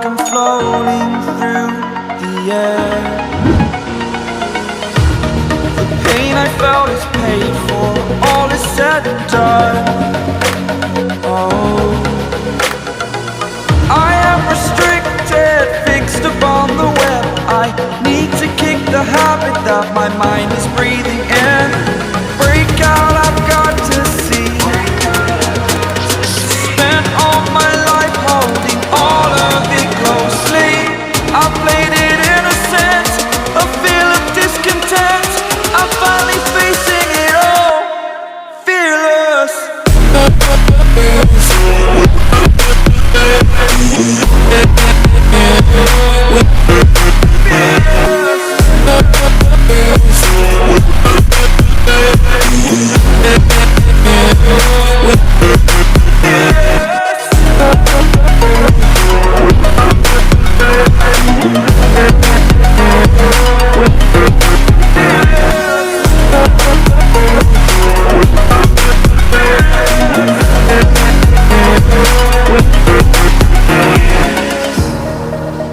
like I'm floating through the air. The pain I felt is paid for, all is said and done. Oh, I am restricted, fixed upon the web. I need to kick the habit that my mind is breathing in. Break out, I've got to see. Spent all my life holding all of it closely. I played it innocent, a feel of discontent. I'm finally facing it all, fearless.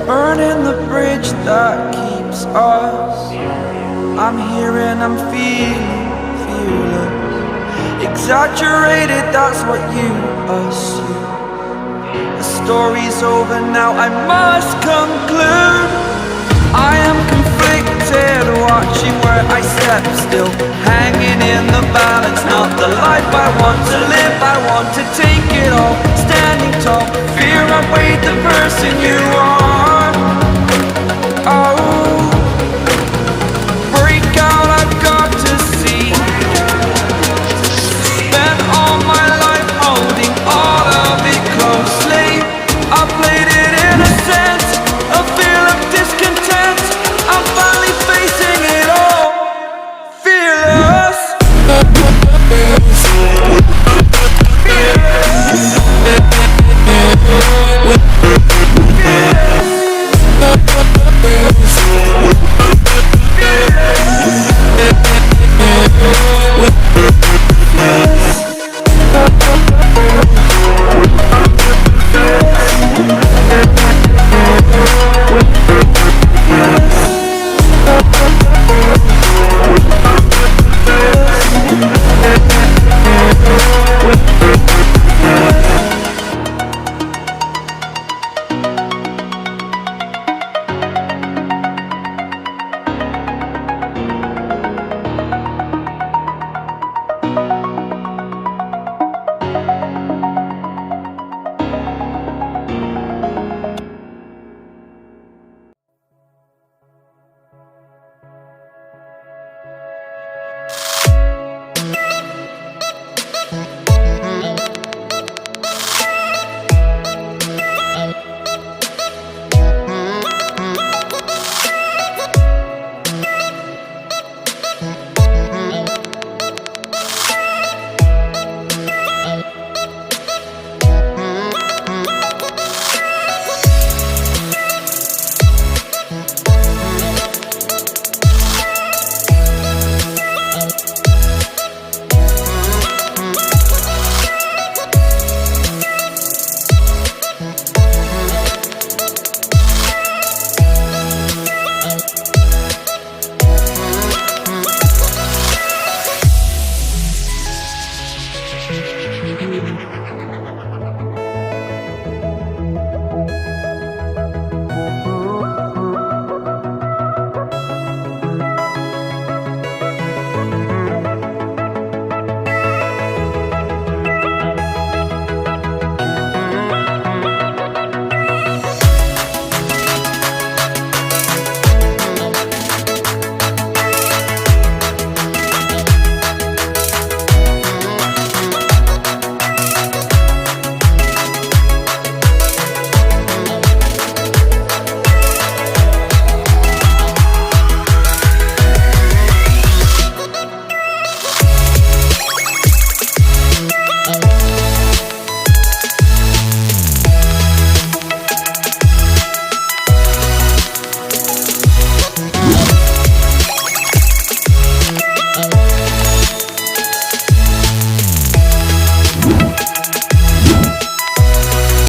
Burning the bridge that keeps us. I'm here and I'm feeling fearless. Exaggerated, that's what you assume. The story's over now, I must conclude. I am conflicted, watching where I step still, hanging in the balance. Not the life I want to live, I want to take it all. Standing tall, fear outweighed the person you are. Oh, break out, I've got to see. Spent all my life holding all of it closely. I played it innocent, a feel of discontent. I'm finally facing it all, fearless.